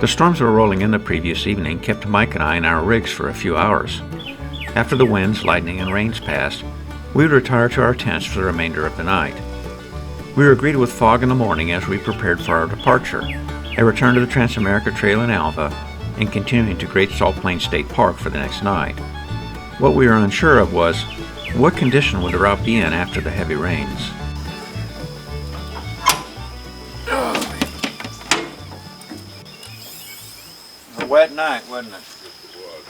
The storms that were rolling in the previous evening kept Mike and I in our rigs for a few hours. After the winds, lightning, and rains passed, we would retire to our tents for the remainder of the night. We were greeted with fog in the morning as we prepared for our departure, a return to the TransAmerica Trail in Alva, and continuing to Great Salt Plains State Park for the next night. What we were unsure of was, what condition would the route be in after the heavy rains? A wet night, wasn't it? Yes, it was.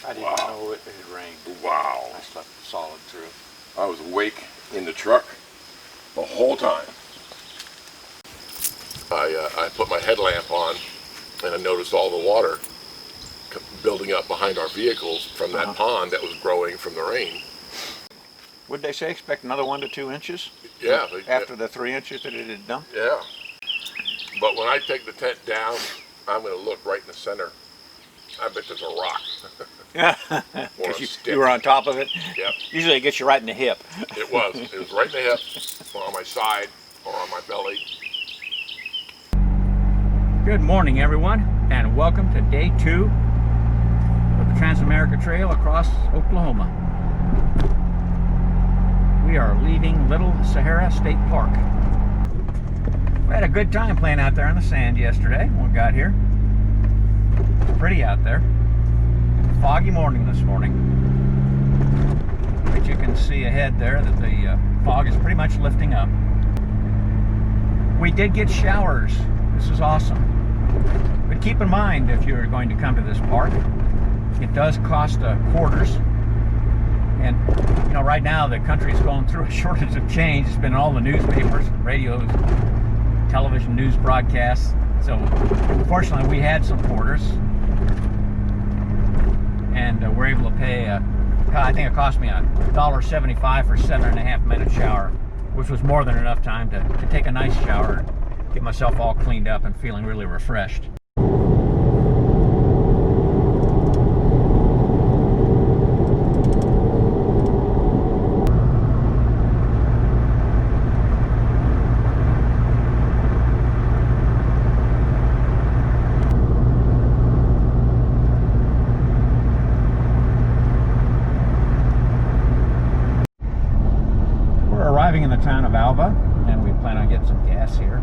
I didn't know it had rained. Wow. I slept solid through. I was awake in the truck the whole time. I put my headlamp on and I noticed all the water building up behind our vehicles from that pond that was growing from the rain. Would they say expect another 1 to 2 inches? Yeah. After the 3 inches that it had done? Yeah. But when I take the tent down, I'm going to look right in the center. I bet there's a rock. Yeah. Or a Because stick. you were on top of it? Yep. Usually it gets you right in the hip. It was. It was right in the hip, or on my side, or on my belly. Good morning, everyone, and welcome to day 2 of the TransAmerica Trail across Oklahoma. We are leaving Little Sahara State Park. We had a good time playing out there on the sand yesterday when we got here. It's pretty out there. Foggy morning this morning. But you can see ahead there that the fog is pretty much lifting up. We did get showers. This is awesome. But keep in mind, if you're going to come to this park, it does cost quarters. And you know, right now the country is going through a shortage of change. It's been in all the newspapers, radios, television news broadcasts. So fortunately we had some quarters, and we're able to pay I think it cost me $1.75 for a 7.5 minute shower, which was more than enough time to take a nice shower, get myself all cleaned up and feeling really refreshed. Arriving in the town of Alva, and we plan on getting some gas here.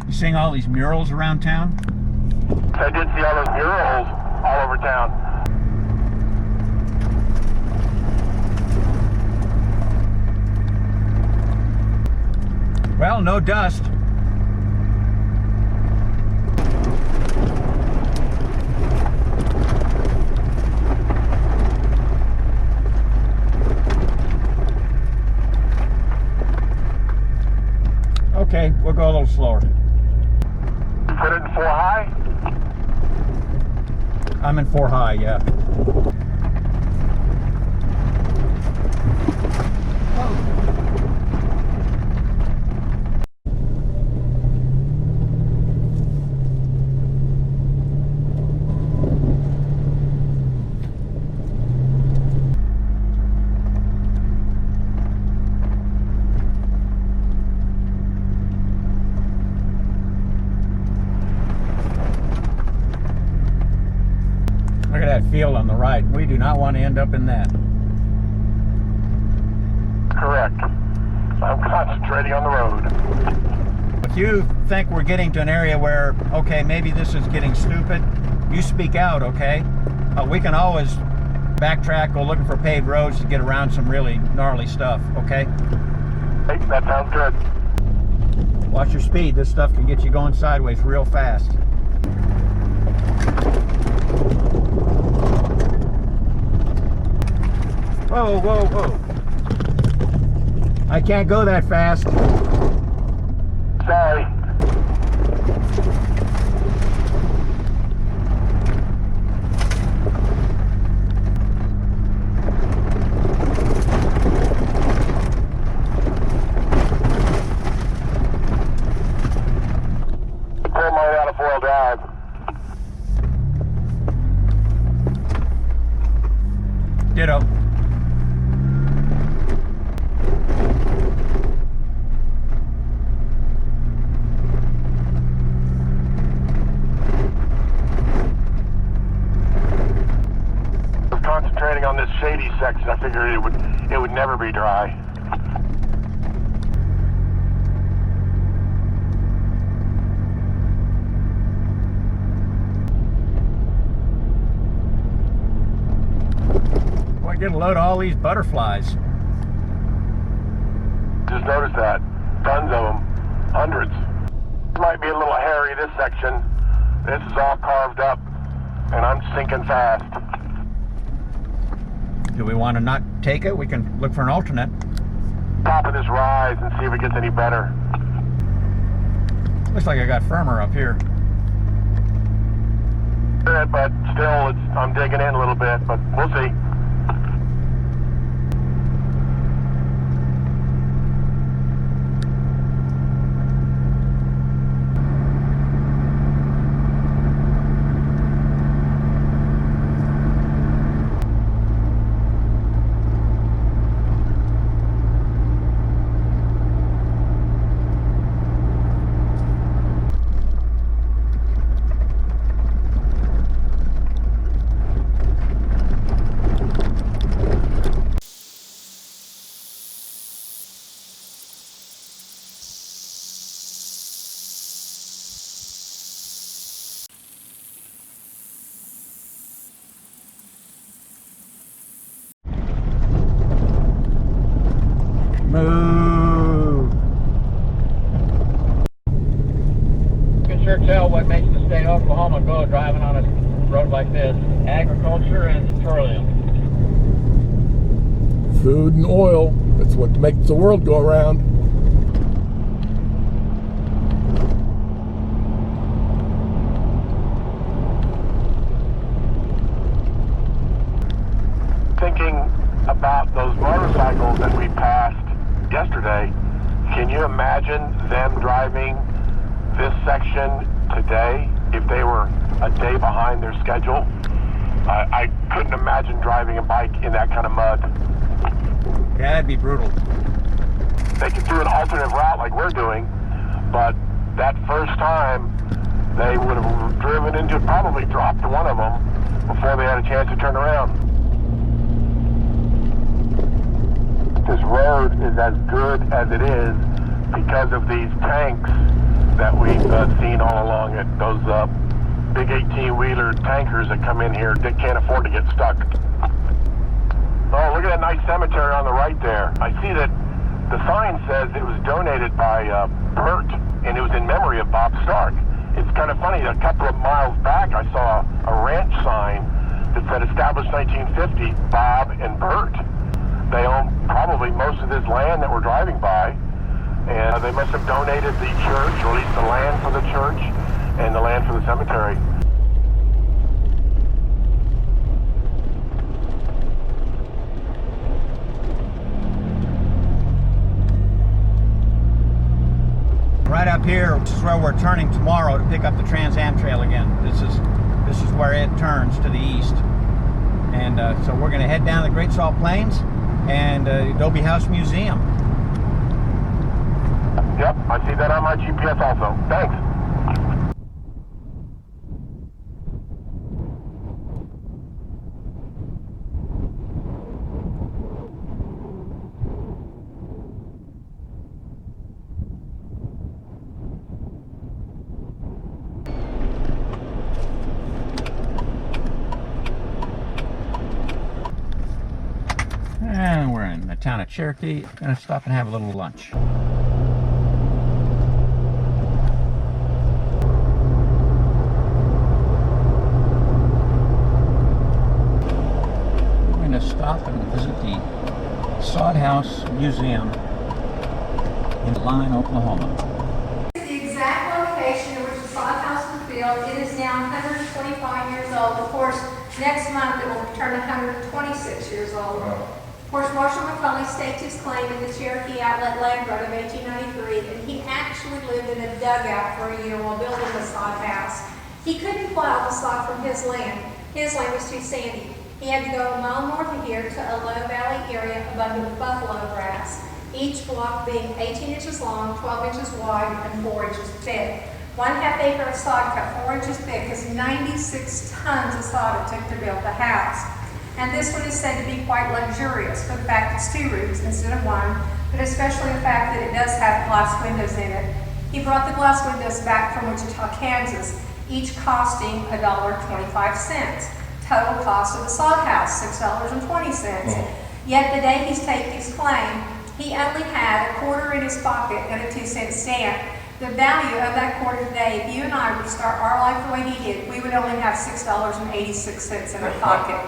You seeing all these murals around town? I did see all those murals all over town. Well, no dust. Okay, we'll go a little slower. Put it in 4 high? I'm in 4 high, yeah. Look at that field on the right. We do not want to end up in that. Correct. So I'm concentrating on the road. If you think we're getting to an area where, okay, maybe this is getting stupid, you speak out, okay? We can always backtrack, go looking for paved roads to get around some really gnarly stuff, okay? Hey, that sounds good. Watch your speed. This stuff can get you going sideways real fast. Whoa, whoa, whoa. I can't go that fast. Sorry. Pull mine out of 4-wheel drive. figured it would never be dry. Boy, get a load of all these butterflies. Just noticed that. Tons of them. Hundreds. It might be a little hairy, this section. This is all carved up, and I'm sinking fast. Do we want to not take it? We can look for an alternate. Top of this rise and see if it gets any better. Looks like I got firmer up here. But still, I'm digging in a little bit, but we'll see. Moo! You can sure tell what makes the state of Oklahoma go driving on a road like this. Agriculture and petroleum. Food and oil. That's what makes the world go around. Thinking about those motorcycles that we passed yesterday, can you imagine them driving this section today if they were a day behind their schedule? I couldn't imagine driving a bike in that kind of mud. Yeah, that'd be brutal. They could do an alternative route like we're doing, but that first time they would have driven into, probably dropped one of them before they had a chance to turn around. This road is as good as it is because of these tanks that we've seen all along it. Those big 18-wheeler tankers that come in here that can't afford to get stuck. Oh, look at that nice cemetery on the right there. I see that the sign says it was donated by Bert, and it was in memory of Bob Stark. It's kind of funny, a couple of miles back I saw a ranch sign that said established 1950, Bob and Bert. They own probably most of this land that we're driving by, and they must have donated the church, or at least the land for the church and the land for the cemetery. Right up here, this is where we're turning tomorrow to pick up the TransAmerica Trail again. This is where it turns to the east. And so we're going to head down the Great Salt Plains and Adobe House Museum. Yep, I see that on my GPS also. Thanks. And we're in the town of Cherokee. Gonna stop and have a little lunch. We're gonna stop and visit the Sod House Museum in Line, Oklahoma. The exact location in which the sod house was built, it is now 125 years old. Of course, next month it will turn 126 years old. Of course, Marshall McCauley staked his claim in the Cherokee Outlet Land Road of 1893, and he actually lived in a dugout for a year while building the sod house. He couldn't plow the sod from his land. His land was too sandy. He had to go a mile north of here to a low valley area abundant with buffalo grass, each block being 18 inches long, 12 inches wide, and 4 inches thick. 1/2 acre of sod cut 4 inches thick is 96 tons of sod it took to build the house. And this one is said to be quite luxurious for the fact it's 2 rooms instead of 1, but especially the fact that it does have glass windows in it. He brought the glass windows back from Wichita, Kansas, each costing $1.25. Total cost of the sod house, $6.20. Yet the day he's taking his claim, he only had a quarter in his pocket and a 2-cent stamp. The value of that quarter today, if you and I would start our life the way he did, we would only have $6.86 in our pocket.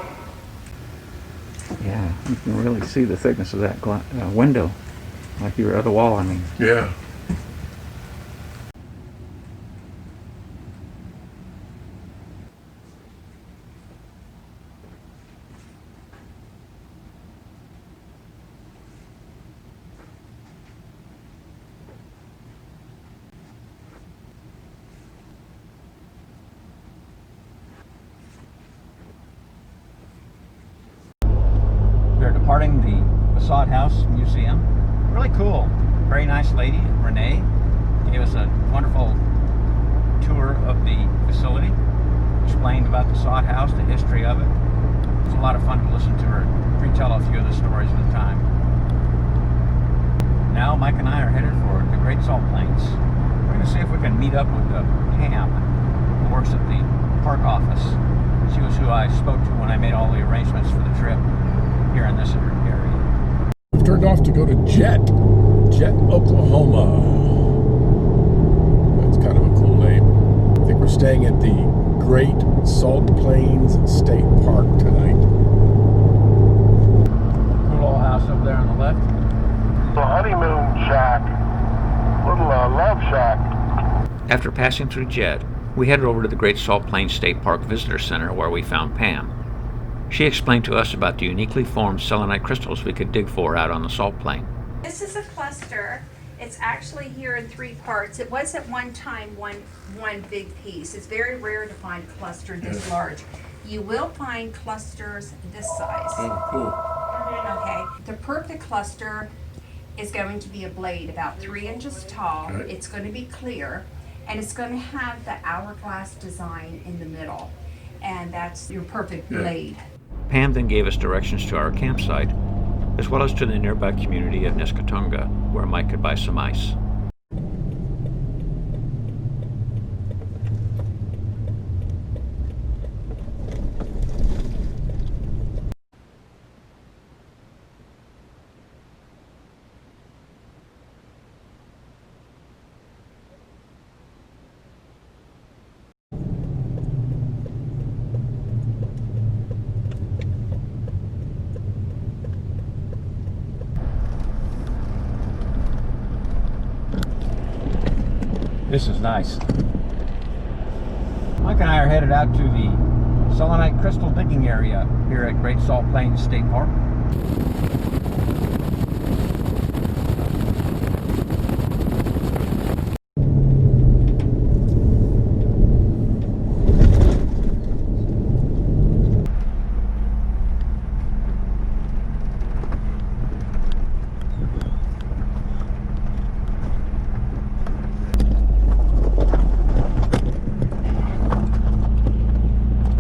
Yeah, you can really see the thickness of that window, like your other wall, I mean. Yeah. They're departing the Sod House Museum. Really cool. Very nice lady, Renee, gave us a wonderful tour of the facility, explained about the Sod House, the history of it. It was a lot of fun to listen to her retell a few of the stories at the time. Now Mike and I are headed for the Great Salt Plains. We're going to see if we can meet up with Pam, who works at the park office. She was who I spoke to when I made all the arrangements for the trip here in this area. We've turned off to go to Jet, Oklahoma. That's kind of a cool name. I think we're staying at the Great Salt Plains State Park tonight. Cool old house over there on the left. The honeymoon shack, little love shack. After passing through Jed, we headed over to the Great Salt Plains State Park Visitor Center where we found Pam. She explained to us about the uniquely formed selenite crystals we could dig for out on the salt plain. This is a cluster. It's actually here in 3 parts. It was at one time one big piece. It's very rare to find a cluster this large. You will find clusters this size. Oh, cool. Okay. The perfect cluster is going to be a blade about 3 inches tall. Okay. It's going to be clear, and it's going to have the hourglass design in the middle. And that's your perfect blade. Pam then gave us directions to our campsite, as well as to the nearby community of Nescatunga, where Mike could buy some ice. This is nice. Mike and I are headed out to the selenite crystal digging area here at Great Salt Plains State Park.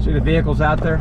See the vehicles out there?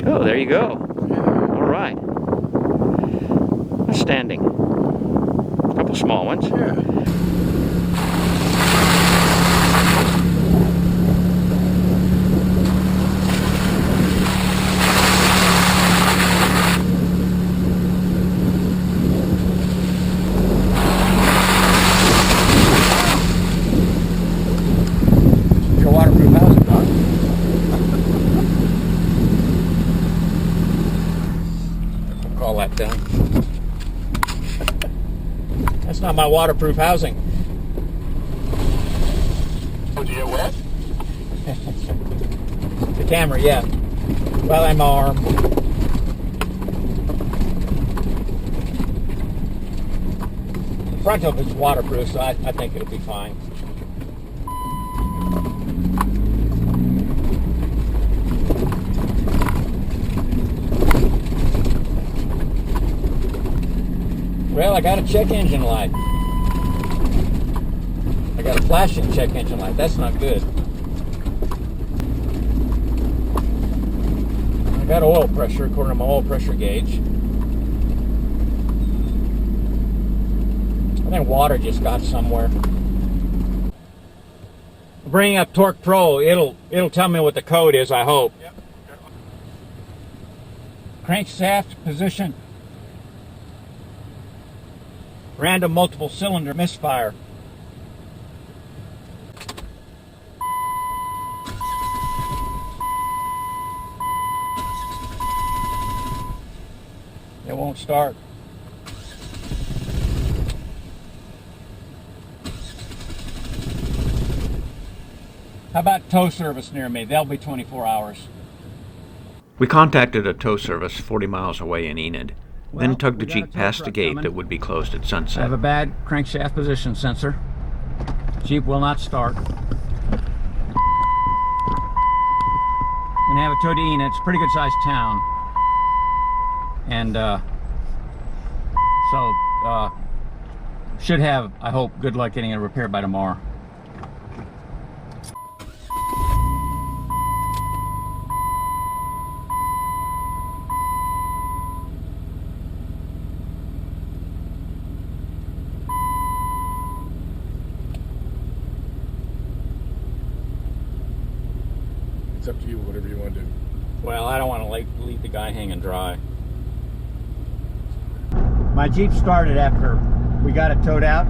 Oh, there you go. All right. Standing. A couple small ones. Your waterproof house, Doc. not my waterproof housing. Oh, do you get wet? The camera, yeah. Well, I'm armed. The front of it's waterproof, so I think it'll be fine. Well, I got a check engine light. I got a flashing check engine light. That's not good. I got oil pressure according to my oil pressure gauge. I think water just got somewhere. Bringing up Torque Pro, it'll tell me what the code is, I hope. Yep. Crankshaft position. Random multiple cylinder misfire. It won't start. How about tow service near me? They'll be 24 hours. We contacted a tow service 40 miles away in Enid, then tugged the Jeep past a gate that would be closed at sunset. I have a bad crankshaft position sensor. Jeep will not start. Gonna have it towed to Enid. It's a pretty good sized town. And should have, I hope, good luck getting it repaired by tomorrow. It's up to you, whatever you want to do. Well, I don't want to leave the guy hanging dry. My Jeep started after we got it towed out.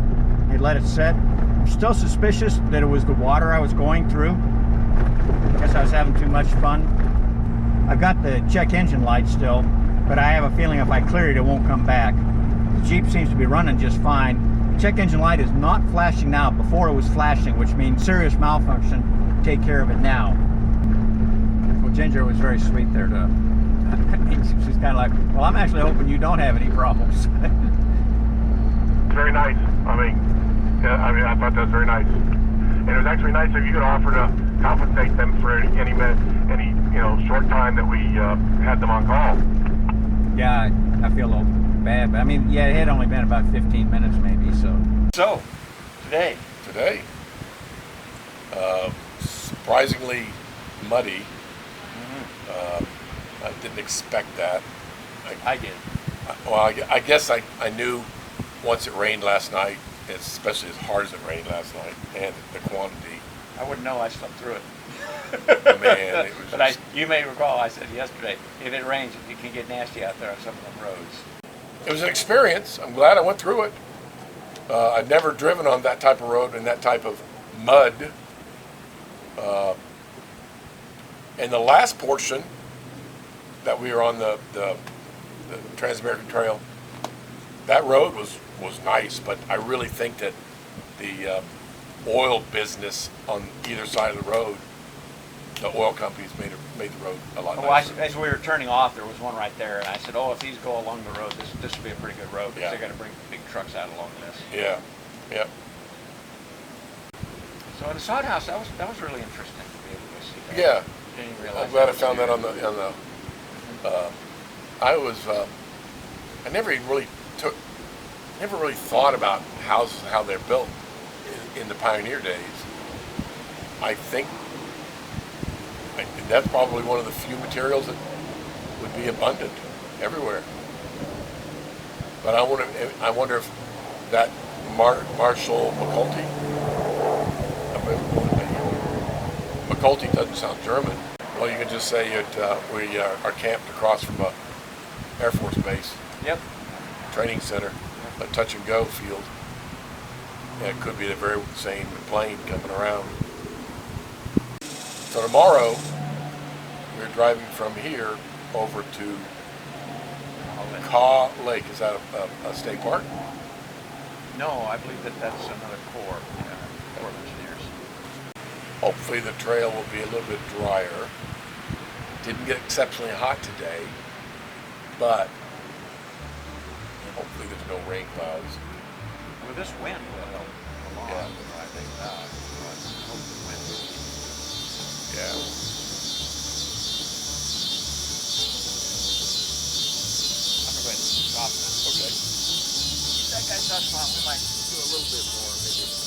They let it set. I'm still suspicious that it was the water I was going through. Guess I was having too much fun. I've got the check engine light still, but I have a feeling if I clear it, it won't come back. The Jeep seems to be running just fine. The check engine light is not flashing now. Before it was flashing, which means serious malfunction. Take care of it now. Well, Ginger was very sweet there to she's kind of like, well, I'm actually hoping you don't have any problems. It's very nice. I thought that was very nice. And it was actually nice if you could offer to compensate them for any short time that we had them on call. Yeah, I feel a little bad, but I mean, yeah, it had only been about 15 minutes maybe, so. So, today. Surprisingly muddy. I didn't expect that. I did. Well, I guess I knew once it rained last night, especially as hard as it rained last night, and the quantity. I wouldn't know. I slept through it. Man, it was but you may recall I said yesterday, if it rains, it can get nasty out there on some of them roads. It was an experience. I'm glad I went through it. I'd never driven on that type of road and that type of mud. And the last portion that we were on the TransAmerica Trail, that road was nice, but I really think that the oil business on either side of the road, the oil companies made the road a lot nicer. As we were turning off, there was one right there, and I said, if these go along the road, this would be a pretty good road, because they're going to bring big trucks out along this. Yeah. So the sod house, that was really interesting to be able to see that. Yeah. Didn't even realize I'm glad I that found was that on the. I never really thought about houses, how they're built in the pioneer days. I think that's probably one of the few materials that would be abundant everywhere. But I wonder if that Marshall McCulty doesn't sound German. Well, you can just say we are camped across from a Air Force base. Yep. Training center, a touch and go field. And it could be the very same plane coming around. So tomorrow, we're driving from here over to Caw Lake. Is that a state park? No, I believe that's another Corps of Engineers. Hopefully the trail will be a little bit drier. Didn't get exceptionally hot today, but hopefully there's no rain clouds. Well, this wind will help a lot. Yeah. I think I hope the wind will keep. Yeah. I'm going to go ahead and stop this. Okay. That guy's not fine. We might do a little bit more, maybe